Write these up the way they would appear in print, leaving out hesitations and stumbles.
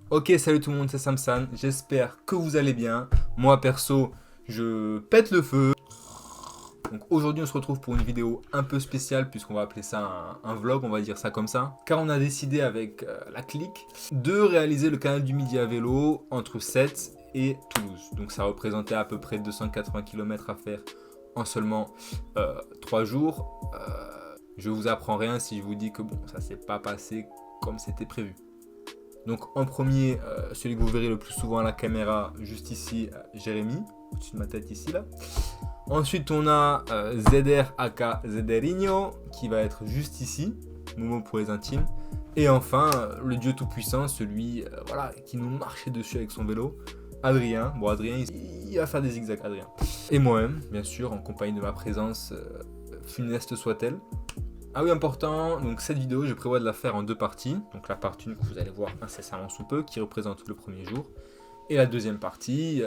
Ok, salut tout le monde, c'est Samsan, j'espère que vous allez bien. Moi perso, je pète le feu. Donc aujourd'hui on se retrouve pour une vidéo un peu spéciale puisqu'on va appeler ça un vlog, on va dire ça comme ça. Car on a décidé avec la clique de réaliser le canal du Midi à vélo entre Sète et Toulouse. Donc ça représentait à peu près 280 km à faire en seulement 3 jours. Je vous apprends rien si je vous dis que bon, ça s'est pas passé comme c'était prévu. Donc en premier, celui que vous verrez le plus souvent à la caméra, juste ici, Jérémy, au-dessus de ma tête ici là. Ensuite on a ZR aka Zederinho, qui va être juste ici, Momo pour les intimes. Et enfin, le dieu tout-puissant, celui voilà, qui nous marchait dessus avec son vélo, Adrien. Bon Adrien, il va faire des zigzags, Adrien. Et moi-même, bien sûr, en compagnie de ma présence, funeste soit-elle. Ah oui, important, donc cette vidéo, je prévois de la faire en deux parties. Donc la partie 1 que vous allez voir incessamment sous peu, qui représente le premier jour. Et la deuxième partie,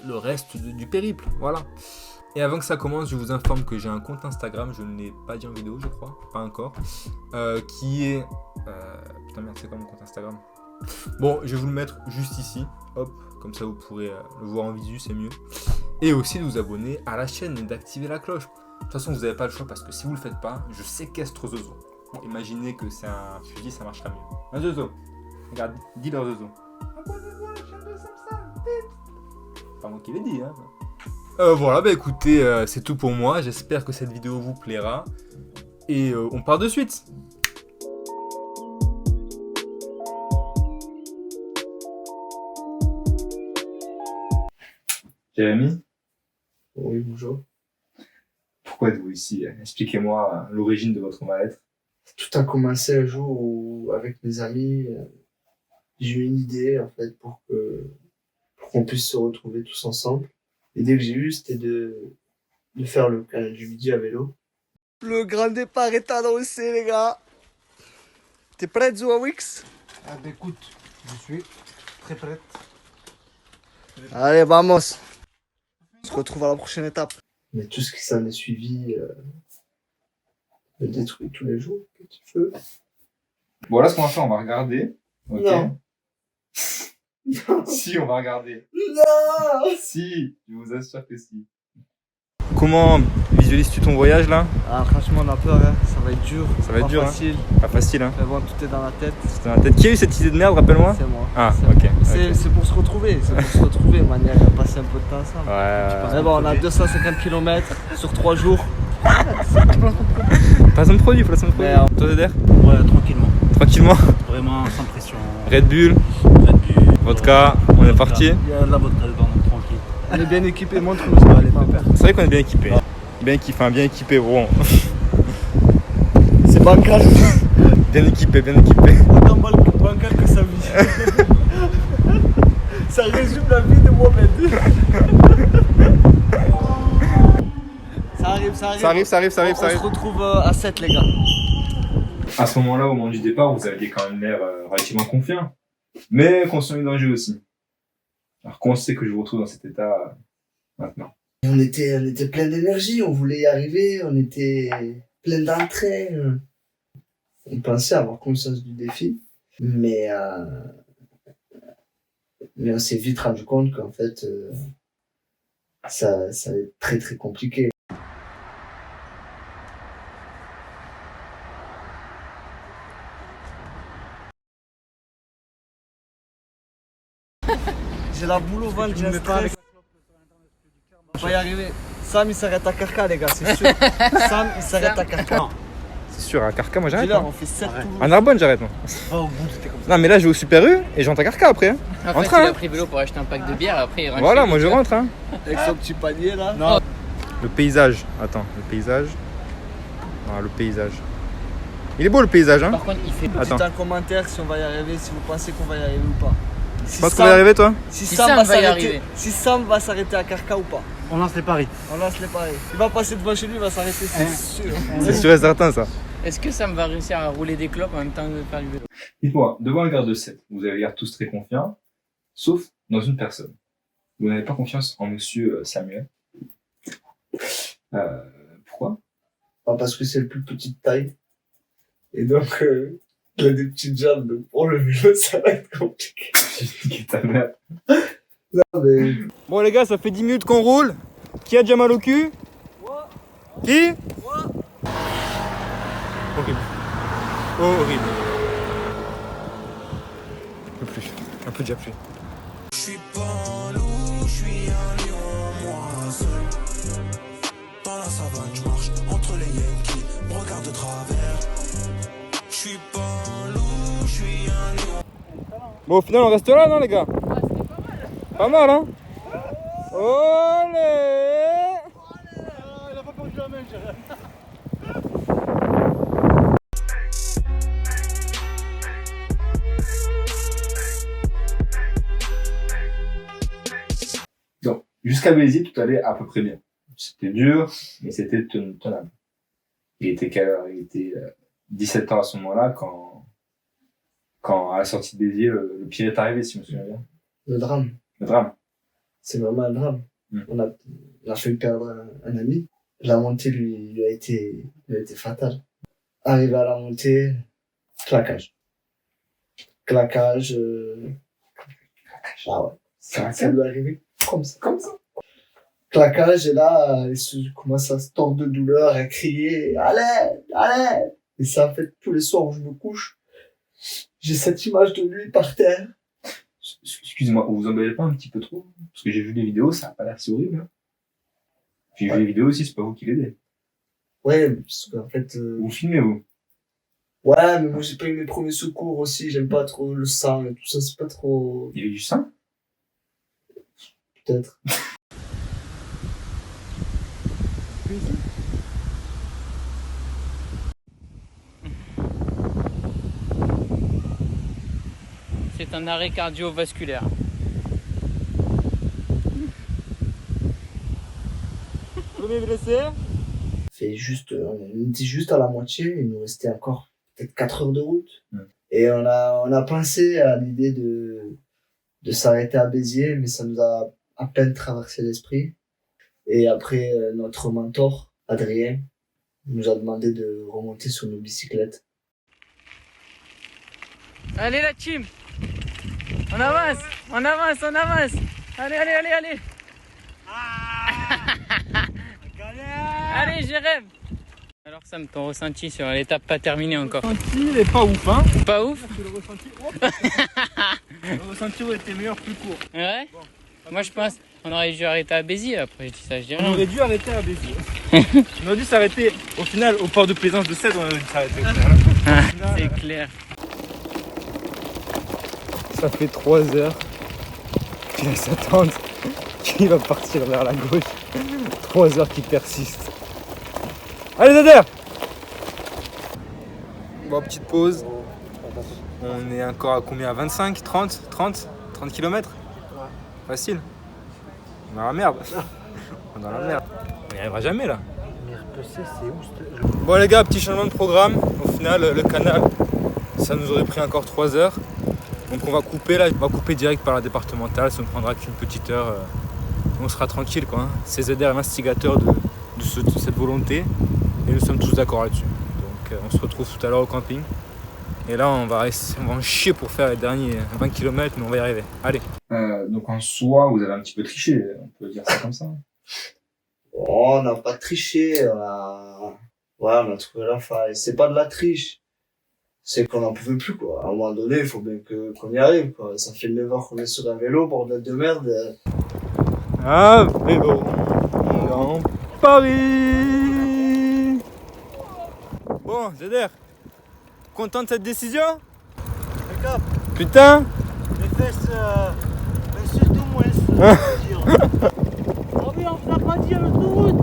le reste du périple, voilà. Et avant que ça commence, je vous informe que j'ai un compte Instagram, je ne l'ai pas dit en vidéo, je crois, pas encore, qui est... Putain merde, c'est quoi mon compte Instagram? Bon, je vais vous le mettre juste ici, hop, comme ça vous pourrez le voir en visu, c'est mieux. Et aussi de vous abonner à la chaîne et d'activer la cloche. De toute façon, vous n'avez pas le choix parce que si vous le faites pas, je séquestre Zozo. Bon, imaginez que c'est un fusil, ça marchera mieux. Un Zozo. Regarde, dis leur Zozo. Abonnez-vous à la chaîne de Samsung, vite. Pas moi qui l'ai dit, hein. Voilà, bah écoutez, c'est tout pour moi. J'espère que cette vidéo vous plaira. Et on part de suite. Jérémy, Oui, bonjour. pourquoi êtes-vous ici? Expliquez-moi l'origine de votre mal-être. Tout a commencé un jour où, avec mes amis, j'ai eu une idée, en fait, pour qu'on puisse se retrouver tous ensemble. L'idée que j'ai eue, c'était de faire le canal du Midi à vélo. Le grand départ est annoncé, les gars. T'es prêt, Zoawix? Ah bah écoute, je suis très prête. Allez, vamos. On se retrouve à la prochaine étape. Mais tout ce qui s'en est suivi me détruit tous les jours, petit feu. Bon, là, ce qu'on va faire, on va regarder. Ok. Non. Si, on va regarder. Non. Si, je vous assure que si. Comment visualises-tu ton voyage là? Ah, franchement, on a peur, hein. Ça va être dur. Ça va être pas dur, facile. Pas facile, hein. Mais bon, tout est dans la tête. C'est dans la tête. Qui a eu cette idée de merde, rappelle-moi? C'est moi. Ah, C'est ok. moi. Ok. C'est pour se retrouver. C'est pour se retrouver, manière à passer un peu de temps ensemble. Ouais. Mais bon, on a 250 km sur 3 jours. Placement de produit, placement de produit. Mais, Toi, Zeder? Ouais, tranquillement. Tranquillement. Vraiment sans pression. Red Bull, Red Bull, vodka, on est parti. Il y a de la vodka dedans, donc tranquille. On est bien équipé, montre-nous ça, les pépères. C'est vrai qu'on est bien équipé. Bien équipé, gros. C'est bancal. Bien équipé, bien équipé. Autant bancal que sa vie. Ça résume la vie de Mohamed. Ça arrive. Ça arrive. On se retrouve à 7, les gars. À ce moment-là, au moment du départ, vous aviez quand même l'air relativement confiant, mais conscient du danger aussi. Alors qu'on sait que je vous retrouve dans cet état maintenant? On était plein d'énergie, on voulait y arriver, on était plein d'entrain. On pensait avoir conscience du défi, mais on s'est vite rendu compte qu'en fait, ça allait être très très compliqué. J'ai la boule au ventre, j'ai un stress. On va y arriver. Sam il s'arrête à Carca, les gars, c'est sûr. Sam il s'arrête à Carca. C'est sûr, à Carca, moi j'arrête. Dis-leur, Hein. on fait 7 tours. À Narbonne, j'arrête, moi. Va au bout, c'était comme ça. Non, mais là, je vais au Super U et je rentre à Carca après. Hein. En En fait, train, il a hein. pris vélo pour acheter un pack de bière, après il rentre. Voilà, chez lui, moi je tu vois. rentre. Hein. Avec son petit panier là. Non. Le paysage. Attends, le paysage. Ah, le paysage. Il est beau le paysage, hein. Par contre, il fait. Attends. Dites en commentaire si on va y arriver, si vous pensez qu'on va y arriver ou pas. Tu penses qu'on va y arriver, toi? Si Si Sam Sam va va y s'arrêter, arriver. si Sam va s'arrêter à Carca ou pas. On lance les paris. On lance les paris. Il va passer devant chez lui, il va s'arrêter, c'est sûr. C'est sûr et certain, ça. Est-ce que Sam va réussir à rouler des clopes en même temps de faire du vélo? Dites-moi, devant le garde de 7, vous avez l'air tous très confiants, sauf dans une personne. Vous n'avez pas confiance en monsieur Samuel. Pourquoi? Pas parce que c'est le plus petit de taille. Et donc, Il a des petites jambes, donc pour le vélo, ça va être compliqué. Niquer ta mère. Non, mais Bon les gars, ça fait 10 minutes qu'on roule. Qui a déjà mal au cul? Moi. Qui? Moi. Horrible. Horrible. Un peu plus. Un peu déjà plus. Je suis pas un loup, je suis un lion, moi seul. Dans la savane, je marche entre les Yankees, me regarde de travers. Je suis pas un loup, je suis un lion. Bon, au final, on reste là, non, les gars? Ah, c'était pas mal. Pas mal, hein? Olé! Il a pas perdu la main, j'ai rien. Donc, jusqu'à Béziers, tout allait à peu près bien. C'était dur, mais c'était tenable. Il était quelle heure? Il était 17 ans à ce moment-là, quand à la sortie de Béziers, le pire est arrivé, si je me souviens bien. le drame, Le drame. c'est vraiment un drame. On a fait perdre un ami. La montée lui a été fatale. Arrivé à la montée, claquage. Claquage. Ah ouais. Ça lui est arrivé comme ça. Claquage, et là, il commence à se tordre de douleur, à crier, allez, allez! Et ça, en fait, tous les soirs où je me couche, j'ai cette image de lui par terre. Excusez-moi, vous emballez pas un petit peu trop? Parce que j'ai vu les vidéos, ça a pas l'air si horrible. Hein. J'ai vu les vidéos aussi, c'est pas vous qui l'aidez. Ouais, parce qu'en fait, Vous filmez, vous? ouais, mais moi, j'ai pas eu mes premiers secours aussi, j'aime pas trop le sang et tout ça, c'est pas trop, Il y avait du sang? peut-être. C'est un arrêt cardiovasculaire. Premier blessé? On était juste à la moitié, il nous restait encore peut-être 4 heures de route. Mm. Et on a pensé à l'idée de s'arrêter à Béziers, mais ça nous a à peine traversé l'esprit. Et après, notre mentor, Adrien, nous a demandé de remonter sur nos bicyclettes. Allez la team. On avance, on avance, on avance. Allez, allez, allez, allez. Allez, Jérém. Alors Sam, ton ressenti sur l'étape pas terminée encore? Le ressenti, il est pas ouf, hein. Pas ouf? Le ressenti aurait été meilleur plus court. Ouais. Moi je pense qu'on aurait dû arrêter à Béziers après, je dis ça, je dis On rien. aurait dû arrêter à Béziers. On aurait dû s'arrêter au final au port de plaisance de Cèdre, on aurait dû s'arrêter au final. C'est clair. Ça fait 3 heures qu'il a sa tente qui va partir vers la gauche. 3 heures qui persistent. Allez Zader! Bon, petite pause. On est encore à combien? 25, 30 km? Facile. On est dans la merde. On est dans la merde. On n'y arrivera jamais là. Bon les gars, petit changement de programme. Au final, le canal, ça nous aurait pris encore 3 heures. Donc on va couper là, on va couper direct par la départementale, ça ne prendra qu'une petite heure. On sera tranquille quoi. Hein. C'est Zeder l'instigateur de cette volonté et nous sommes tous d'accord là-dessus. Donc on se retrouve tout à l'heure au camping. Et là on va en chier pour faire les derniers 20 km mais on va y arriver. Allez. Donc en soi vous avez un petit peu triché, on peut dire ça comme ça. Oh, on n'a pas triché, on a trouvé la faille. C'est pas de la triche. C'est qu'on n'en pouvait plus, quoi. À un moment donné, il faut bien qu'on y arrive, quoi. Ça fait 9 heures qu'on est sur un vélo, bordel de merde. Ah, vélo dans Paris. Bon, Zeder, content de cette décision? Regarde, Putain. les fesses, 26 de moins. Oh mais on vous a pas dit à l'autoroute.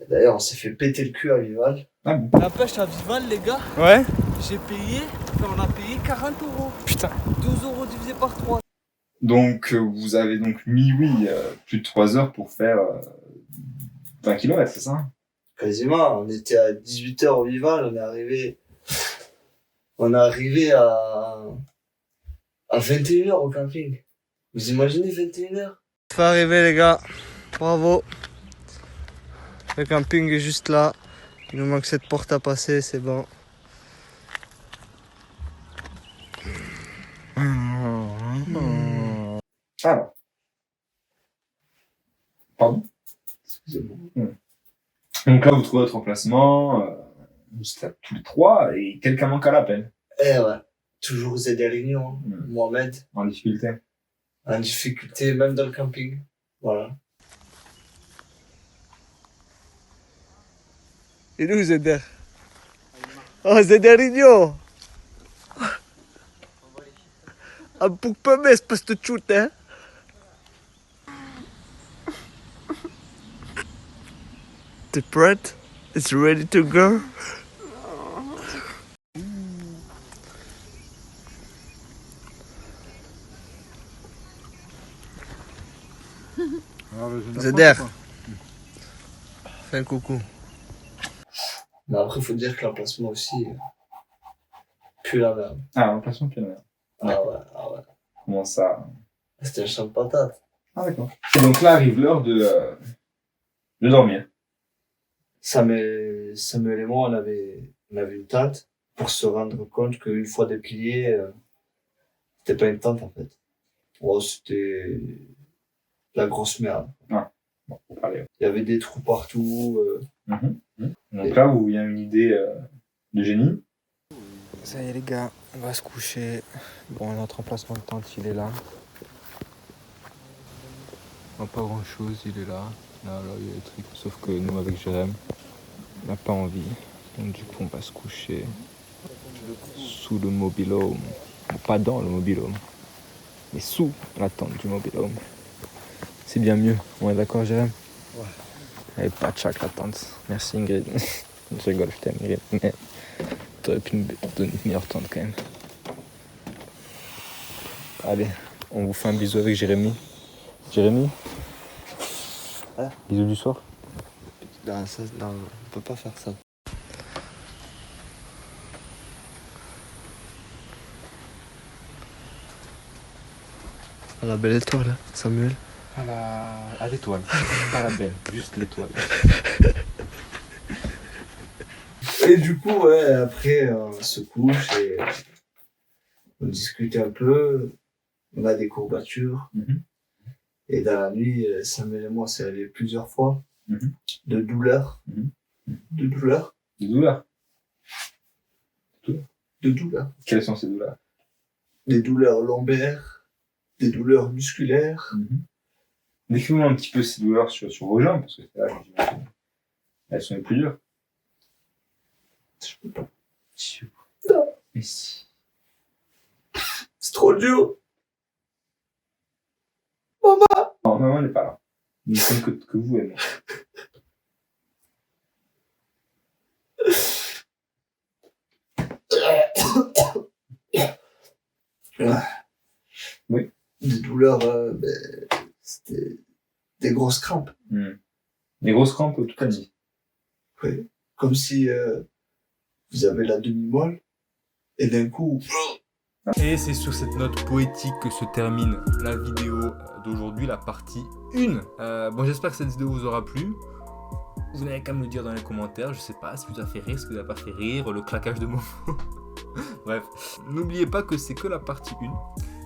D'ailleurs, on s'est fait péter le cul à Vival. Ah bon. La pêche à Vival, les gars, Ouais. j'ai payé, enfin, on a payé 40 €. Putain. 12 € divisé par 3. Donc vous avez donc mis plus de 3 heures pour faire 20 km, c'est ça? Quasiment. On était à 18 heures au Vival, on est arrivé à 21 heures au camping. Vous imaginez 21 heures? C'est arrivé, les gars. Bravo. Le camping est juste là. Il nous manque cette porte à passer, c'est bon. Alors. Pardon? Excusez-moi. Donc là, vous trouvez votre emplacement, vous êtes tous les trois, et quelqu'un manque à l'appel. Eh ouais, toujours des réunions. Mohamed, En difficulté. en difficulté, même dans le camping. Voilà. Et nous, Zeder? Oh, Zederinho! Un pouc peu mais espèce de chute, hein? T'es prête? It's ready to go? Zeder, fais un coucou. Mais après, faut dire que l'emplacement aussi, plus la merde. Ah, l'emplacement puis la merde. Ah ouais, ah ouais. Comment ça? C'était un champ de patates. Ah, d'accord. Et donc là arrive l'heure de dormir. Samuel et moi, on avait une tente pour se rendre compte qu'une fois déplié, c'était pas une tente en fait. Oh, c'était la grosse merde. Ah, bon, allez. Il y avait des trous partout. Donc là, où il y a une idée de génie. Ça y est les gars, on va se coucher. Bon, notre emplacement de tente, il est là. Pas grand chose, il est là. Là, il y a des trucs. Sauf que nous, avec Jérém, on n'a pas envie. Donc du coup, on va se coucher sous le mobil-home. Bon, pas dans le mobil-home, mais sous la tente du mobil-home. C'est bien mieux. On est d'accord, Jérém? Ouais. Elle pas de chaque la tente. Merci Ingrid. Je rigole, je t'aime Ingrid. Mais t'aurais pu nous donner une meilleure tente quand même. Allez, on vous fait un bisou avec Jérémy. Jérémy? Ouais. Bisous du soir? Non, on peut pas faire ça. Ah, la belle étoile, Samuel. À l'étoile. Pas la belle, juste l'étoile. Et du coup, ouais, après, on se couche et on discute un peu. On a des courbatures. Et dans la nuit, Samuel et moi, on s'est réveillés plusieurs fois. De douleur. De douleur. De douleur. De douleur. Quelles sont ces douleurs? Des douleurs lombaires, des douleurs musculaires. Décrivez-moi un petit peu ces douleurs sur vos jambes, parce que c'est là que j'imagine. Elles sont les plus dures. Je peux pas. Non. Mais si. C'est trop dur. Non, maman n'est pas là. Nous ne sommes que vous et moi. Oui. Des douleurs, c'était des grosses crampes. Des grosses crampes toute la nuit. Oui. Comme si vous avez la demi-molle et d'un coup. Et c'est sur cette note poétique que se termine la vidéo d'aujourd'hui, la partie 1. Bon, j'espère que cette vidéo vous aura plu. Vous n'avez qu'à me le dire dans les commentaires, je sais pas si vous a fait rire, ce qui vous a pas fait rire, le claquage de mots. Bref, n'oubliez pas que c'est que la partie 1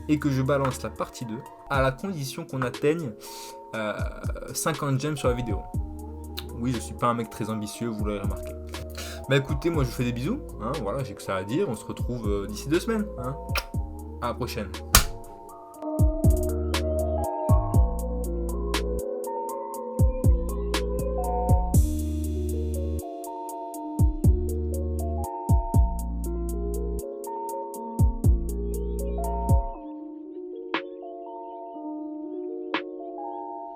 et que je balance la partie 2 à la condition qu'on atteigne 50 j'aime sur la vidéo. Oui, je suis pas un mec très ambitieux, vous l'avez remarqué. Bah écoutez, moi je vous fais des bisous, hein, voilà, j'ai que ça à dire, on se retrouve d'ici 2 semaines. Hein. À la prochaine.